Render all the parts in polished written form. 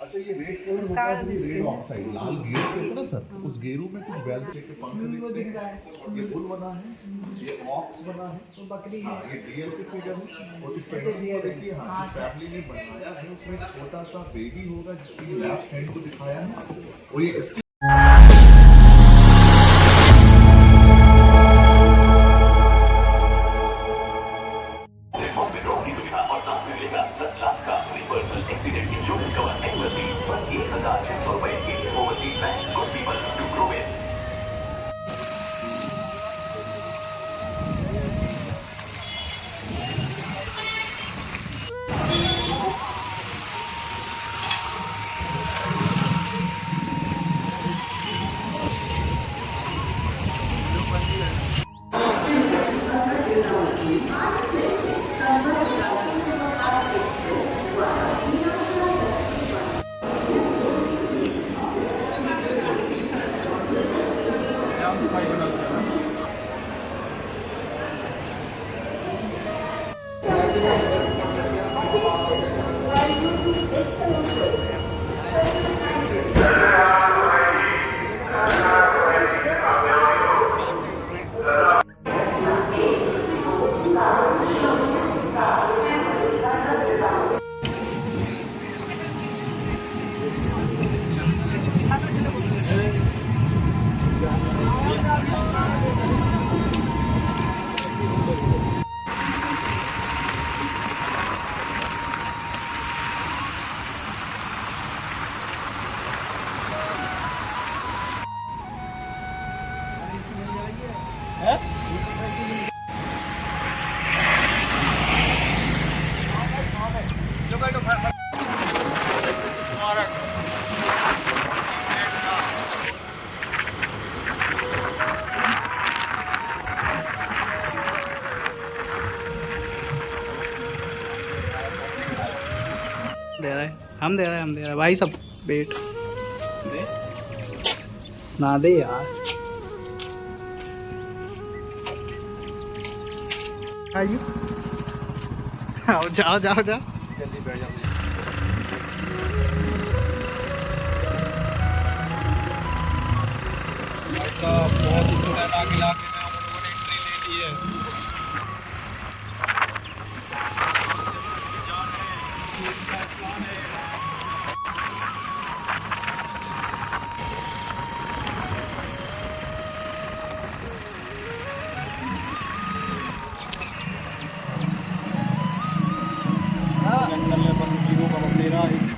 अच्छा ये red colour होता है रेड ऑक्साइड लाल गेरू कहते हैं ना सर, उस गेरू में कुछ बैल के पंख दिखते हैं, ये बुल बना है, ये ऑक्स बना है, तो बकरी है, ये डीएल के फिगर है, और इस पेंटिंग को देखिए हाँ जिस फैमिली ने बनाया है उसमें एक छोटा सा बेबी होगा जिसकी लेफ्ट हैंड को दिखाया है, और ये इसकी हम दे रहे हैं भाई सब वेट ना दे यार। आइए आओ जाओ जाओ जाओ जल्दी बैठ जाओ। ऐसा बहुत खतरनाक इलाके में हम लोगों ने एंट्री ले ली है। इसका एहसान है। जंगल में वन जीवों का बसेरा इसे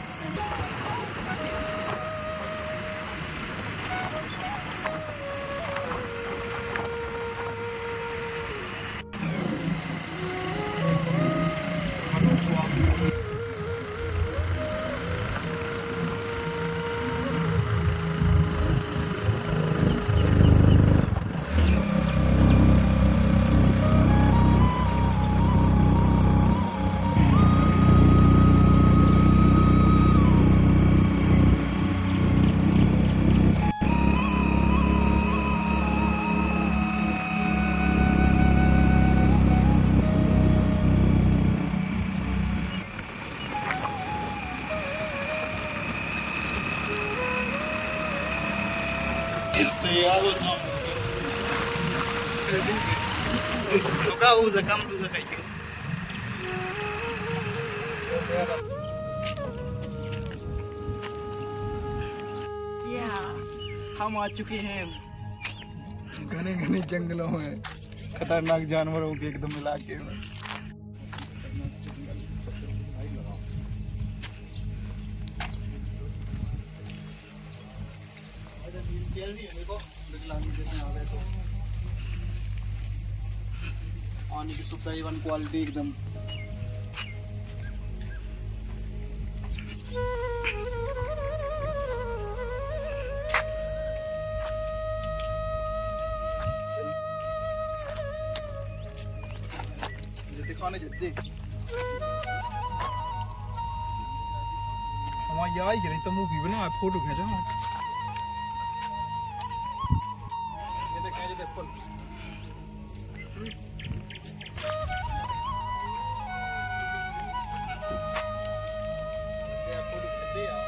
हम आ चुके हैं घने घने जंगलों में, खतरनाक जानवरों के एकदम इलाके में। आने की सुविधा इवन क्वालिटी एकदम दिखाने जज्जे हमारी आई गिरी तो मूवी बना फोटो खींचा ये देखें ये देखो फोटो खींचे यार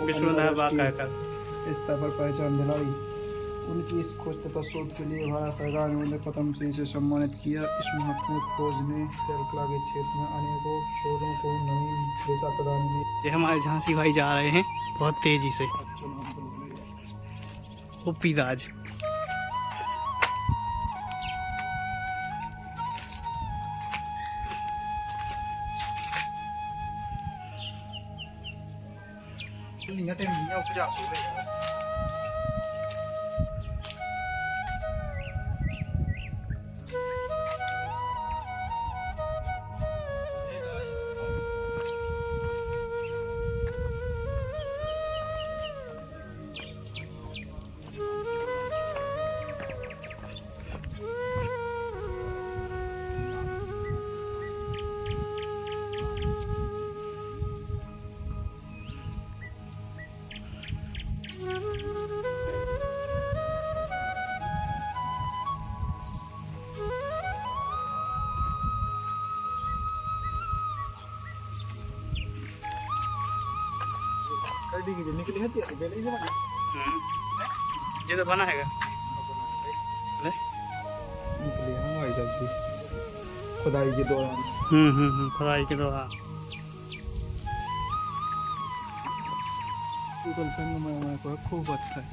विष्णुधर कर स्तर पर पहचान दिलाई। उनकी इस खोज तथा शोध के लिए भारत सरकार ने उन्हें पद्म श्री से सम्मानित किया। इस महत्वपूर्ण खोज ने सेल कला के क्षेत्र में अनेकों शोधों को नवीन दिशा प्रदान की। ये हमारे झांसी भाई जा रहे हैं बहुत तेजी से। ओपी दाज ये तो बना है खुदाई के दौरान। खुदाई के दौरान संगमरमर पर खूब अच्छा है।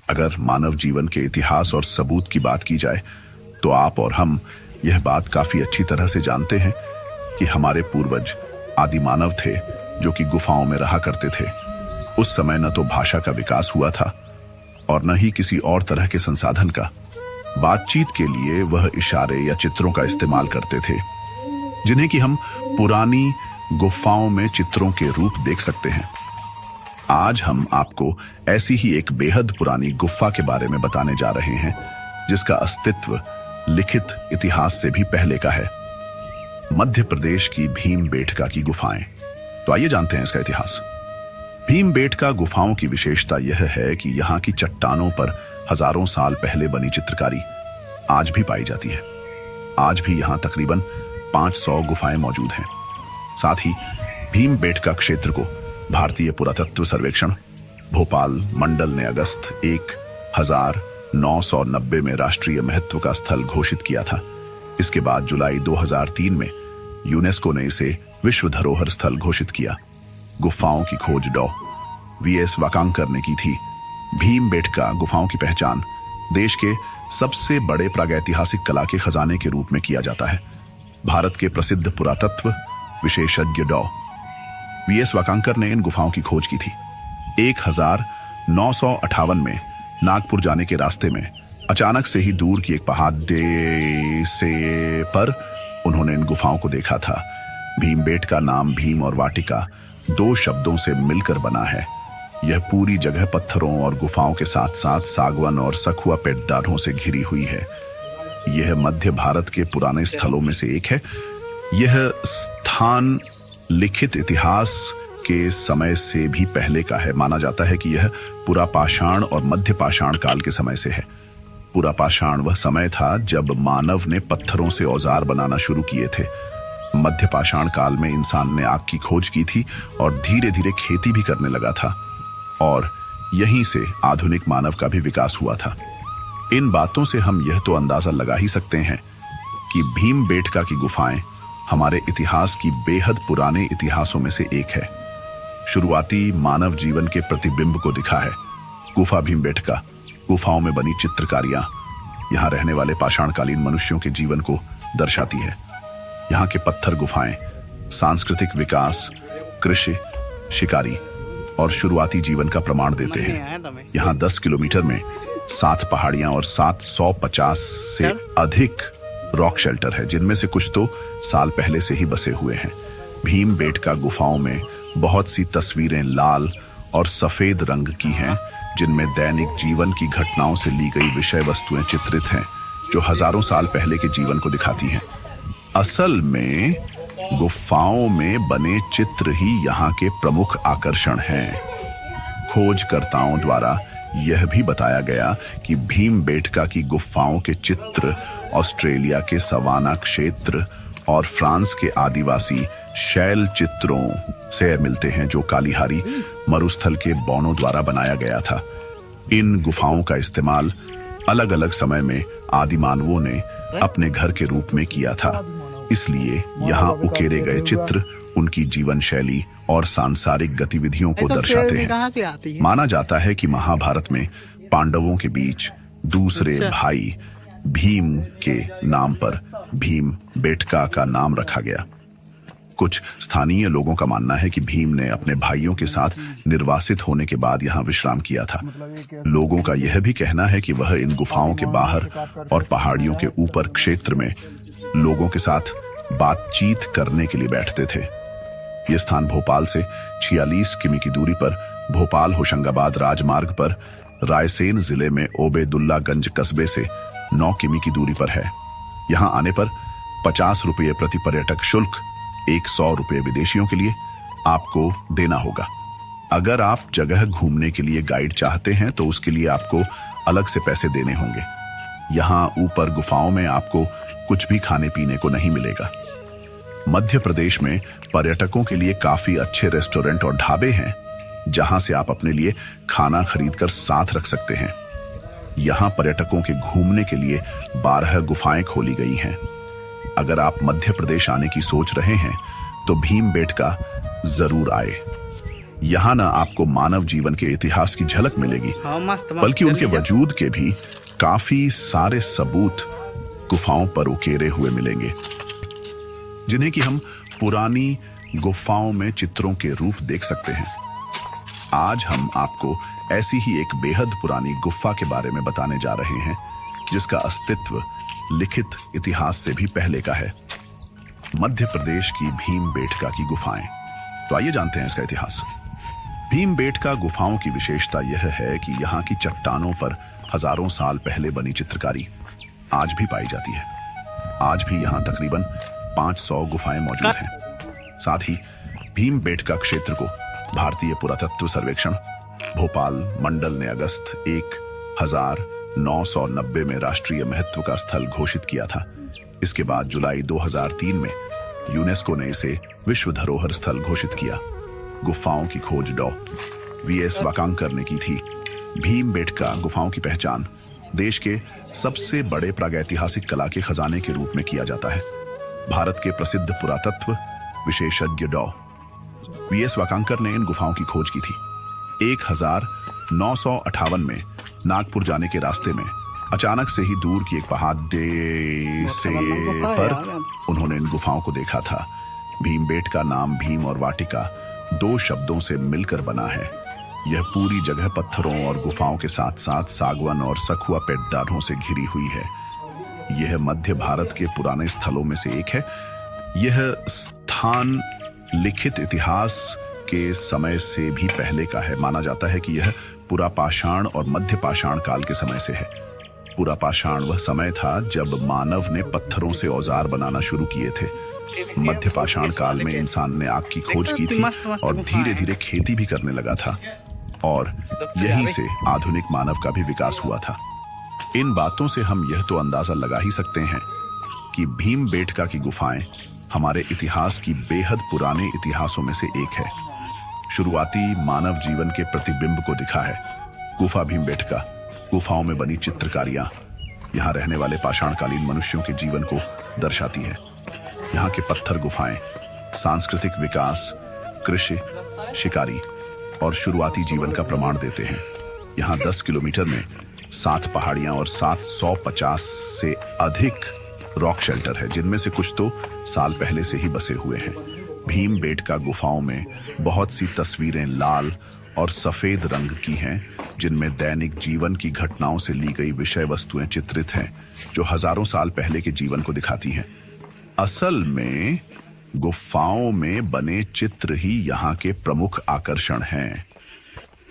अगर मानव जीवन के इतिहास और सबूत की बात की जाए तो आप और हम यह बात काफी अच्छी तरह से जानते हैं कि हमारे पूर्वज आदि मानव थे जो कि गुफाओं में रहा करते थे। उस समय न तो भाषा का विकास हुआ था और न ही किसी और तरह के संसाधन का। बातचीत के लिए वह इशारे या चित्रों का इस्तेमाल करते थे, जिन्हें कि हम पुरानी गुफाओं में चित्रों के रूप देख सकते हैं। आज हम आपको ऐसी ही एक बेहद पुरानी गुफा के बारे में बताने जा रहे हैं जिसका अस्तित्व लिखित इतिहास से भी पहले का है। मध्य प्रदेश की भीमबेटका की गुफाएं। तो आइए जानते हैं इसका इतिहास। भीमबेटका गुफाओं की विशेषता यह है कि यहाँ की चट्टानों पर हजारों साल पहले बनी चित्रकारी आज भी पाई जाती है। आज भी यहाँ तकरीबन 500 गुफाएं मौजूद हैं। साथ ही भीमबेटका क्षेत्र को भारतीय पुरातत्व सर्वेक्षण भोपाल मंडल ने अगस्त 1990 में राष्ट्रीय महत्व का स्थल घोषित किया था। इसके बाद जुलाई 2003 में यूनेस्को ने इसे विश्व धरोहर स्थल घोषित किया। गुफाओं की खोज डॉ. वी.एस. वाकांकर ने की थी। भीमबेटका गुफाओं की पहचान देश के सबसे बड़े प्रागैतिहासिक कला के खजाने के रूप में किया जाता है। भारत के प्रसिद्ध पुरातत्व विशेषज्ञ डॉ. वी.एस. वाकांकर ने इन गुफाओं की खोज की थी। 1958 में नागपुर जाने के रास्ते में अचानक से ही दूर की एक पहाड़ से पर उन्होंने इन गुफाओं को देखा था। भीमबेटका नाम भीम और वाटिका 2 शब्दों से मिलकर बना है। यह पूरी जगह पत्थरों और गुफाओं के साथ साथ सागवन और सखुआ पेड़दारों से घिरी हुई है। यह मध्य भारत के पुराने स्थलों में से एक है। यह स्थान लिखित इतिहास के समय से भी पहले का है। माना जाता है कि यह पुरापाषाण और मध्य पाषाण काल के समय से है। पुरापाषाण वह समय था जब मानव ने पत्थरों से औजार बनाना शुरू किए थे। मध्य पाषाण काल में इंसान ने आग की खोज की थी और धीरे धीरे खेती भी करने लगा था, और यहीं से आधुनिक मानव का भी विकास हुआ था। इन बातों से हम यह तो अंदाजा लगा ही सकते हैं कि भीमबेटका की गुफाएं हमारे इतिहास की बेहद पुराने इतिहासों में से एक है। शुरुआती मानव जीवन के प्रतिबिंब को दिखा है गुफा भीमबेटका। गुफाओं में बनी चित्रकारियां यहाँ रहने वाले पाषाणकालीन मनुष्यों के जीवन को दर्शाती है। यहाँ के पत्थर गुफाएं सांस्कृतिक विकास, कृषि, शिकारी और शुरुआती जीवन का प्रमाण देते हैं। यहाँ 10 किलोमीटर में 7 पहाड़ियां और 750 से अधिक रॉक शेल्टर है, जिनमें से कुछ तो साल पहले से ही बसे हुए हैं। भीमबेटका गुफाओं में बहुत सी तस्वीरें लाल और सफेद रंग की हैं, जिनमें दैनिक जीवन की घटनाओं से ली गई विषय वस्तुएं चित्रित हैं, जो हजारों साल पहले के जीवन को दिखाती हैं। असल में गुफाओं में बने चित्र ही यहाँ के प्रमुख आकर्षण हैं। खोजकर्ताओं द्वारा यह भी बताया गया कि भीमबेटका की गुफाओं के चित्र ऑस्ट्रेलिया के सवाना क्षेत्र और फ्रांस के आदिवासी शैल चित्रों से मिलते हैं, जो कालीहारी मरुस्थल के बौनों द्वारा बनाया गया था। इन गुफाओं का इस्तेमाल अलग अलग समय में आदि मानवों ने अपने घर के रूप में किया था, इसलिए यहाँ उकेरे गए चित्र उनकी जीवन शैली और सांसारिक गतिविधियों को दर्शाते हैं। माना जाता है कि महाभारत में पांडवों के बीच दूसरे भाई भीम के नाम पर भीमबेटका का नाम रखा गया। कुछ स्थानीय लोगों का मानना है कि भीम ने अपने भाइयों के साथ निर्वासित होने के बाद यहाँ विश्राम किया था। लोगों का यह भी कहना है कि वह इन गुफाओं के बाहर और पहाड़ियों के ऊपर क्षेत्र में लोगों के साथ बातचीत करने के लिए बैठते थे। यह स्थान भोपाल से 46 किमी की दूरी पर भोपाल होशंगाबाद राजमार्ग पर रायसेन जिले में ओबेदुल्लागंज कस्बे से 9 किमी की दूरी पर है। यहाँ आने पर 50 रुपये प्रति पर्यटक शुल्क, 100 रुपये विदेशियों के लिए आपको देना होगा। अगर आप जगह घूमने के लिए गाइड चाहते हैं तो उसके लिए आपको अलग से पैसे देने होंगे। यहाँ ऊपर गुफाओं में आपको कुछ भी खाने पीने को नहीं मिलेगा। मध्य प्रदेश में पर्यटकों के लिए काफी अच्छे रेस्टोरेंट और ढाबे हैं, जहां से आप अपने लिए खाना खरीदकर साथ रख सकते हैं। यहाँ पर्यटकों के घूमने के लिए 12 गुफाएं खोली गई हैं। अगर आप मध्य प्रदेश आने की सोच रहे हैं तो भीमबेटका जरूर आए। यहाँ न आपको मानव जीवन के इतिहास की झलक मिलेगी, बल्कि उनके वजूद के भी काफी सारे सबूत गुफाओं पर उकेरे हुए मिलेंगे, जिन्हें कि हम पुरानी गुफाओं में चित्रों के रूप देख सकते हैं। आज हम आपको ऐसी ही एक बेहद पुरानी गुफा के बारे में बताने जा रहे हैं, जिसका अस्तित्व लिखित इतिहास से भी पहले का है। मध्य प्रदेश की भीमबेटका की गुफाएं। तो आइए जानते हैं इसका इतिहास। भीमबेटका गुफाओं की विशेषता यह है कि यहाँ की चट्टानों पर हजारों साल पहले बनी चित्रकारी आज भी पाई जाती है। आज भी यहाँ तकरीबन 500 गुफाएं मौजूद हैं। साथ ही भीमबेटका क्षेत्र को भारतीय पुरातत्व सर्वेक्षण भोपाल मंडल ने अगस्त 1990 में राष्ट्रीय महत्व का स्थल घोषित किया था। इसके बाद जुलाई 2003 में यूनेस्को ने इसे विश्व धरोहर स्थल घोषित किया। गुफाओं की खोज डॉ. वी.एस. वाकांकर ने की थी। भीमबेटका गुफाओं की पहचान देश के सबसे बड़े प्रागैतिहासिक कला के खजाने के रूप में किया जाता है। भारत के प्रसिद्ध पुरातत्व विशेषज्ञ डॉ. वी.एस. वाकांकर ने इन गुफाओं की खोज की थी। 1958 में नागपुर जाने के रास्ते में अचानक से ही दूर की एक पहाड़ से पर उन्होंने इन गुफाओं को देखा था। भीमबेटका नाम भीम और वाटिका 2 शब्दों से मिलकर बना है। यह पूरी जगह पत्थरों और गुफाओं के साथ साथ सागवन और सखुआ पेड़ों से घिरी हुई है। यह मध्य भारत के पुराने स्थलों में से एक है। यह स्थान लिखित इतिहास के समय से भी पहले का है। माना जाता है कि यह पुरापाषाण और मध्य पाषाण काल के समय से है। पुरापाषाण वह समय था जब मानव ने पत्थरों से औजार बनाना शुरू किए थे। मध्य पाषाण काल में इंसान ने आग की खोज की थी और धीरे धीरे खेती भी करने लगा था, और यहीं से आधुनिक मानव का भी विकास हुआ था। इन बातों से हम यह तो अंदाजा लगा ही सकते हैं कि भीमबेटका की गुफाएं हमारे इतिहास की बेहद पुराने इतिहासों में से एक है। शुरुआती मानव जीवन के प्रतिबिंब को दिखा है गुफा भीमबेटका। गुफाओं में बनी चित्रकारियां यहाँ रहने वाले पाषाणकालीन मनुष्यों के जीवन को दर्शाती है। यहाँ के पत्थर गुफाएं सांस्कृतिक विकास, कृषि, शिकारी और शुरुआती जीवन का प्रमाण देते हैं। यहाँ 10 किलोमीटर में 7 पहाड़ियां और 750 से अधिक रॉक शेल्टर है, जिनमें से कुछ तो साल पहले से ही बसे हुए हैं। भीमबेटका गुफाओं में बहुत सी तस्वीरें लाल और सफेद रंग की हैं, जिनमें दैनिक जीवन की घटनाओं से ली गई विषय वस्तुएं चित्रित हैं, जो हजारों साल पहले के जीवन को दिखाती हैं। असल में गुफाओं में बने चित्र ही यहाँ के प्रमुख आकर्षण हैं।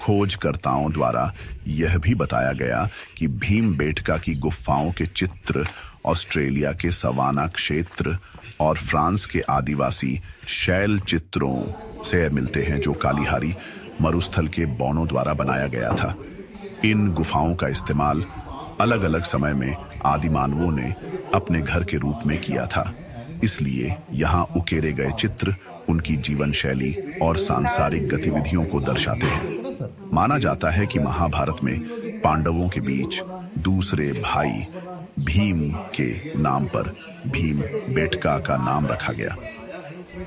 खोजकर्ताओं द्वारा यह भी बताया गया कि भीमबेटका की गुफाओं के चित्र ऑस्ट्रेलिया के सवाना क्षेत्र और फ्रांस के आदिवासी शैल चित्रों से मिलते हैं, जो कालीहारी मरुस्थल के बौनों द्वारा बनाया गया था। इन गुफाओं का इस्तेमाल अलग अलग समय में आदि मानवों ने अपने घर के रूप में किया था, इसलिए यहाँ उकेरे गए चित्र उनकी जीवन शैली और सांसारिक गतिविधियों को दर्शाते हैं। माना जाता है कि महाभारत में पांडवों के बीच दूसरे भाई भीम के नाम पर भीमबेटका का नाम रखा गया।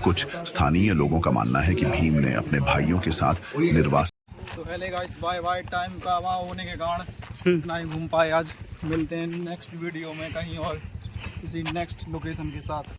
कुछ स्थानीय लोगों का मानना है कि भीम ने अपने भाइयों के साथ निर्वास। तो पहले गाइस बाय बाय, टाइम का अभाव होने के कारण इतना ही घूम पाए आज। मिलते हैं नेक्स्ट वीडियो में कहीं और किसी नेक्स्ट लोकेशन के साथ।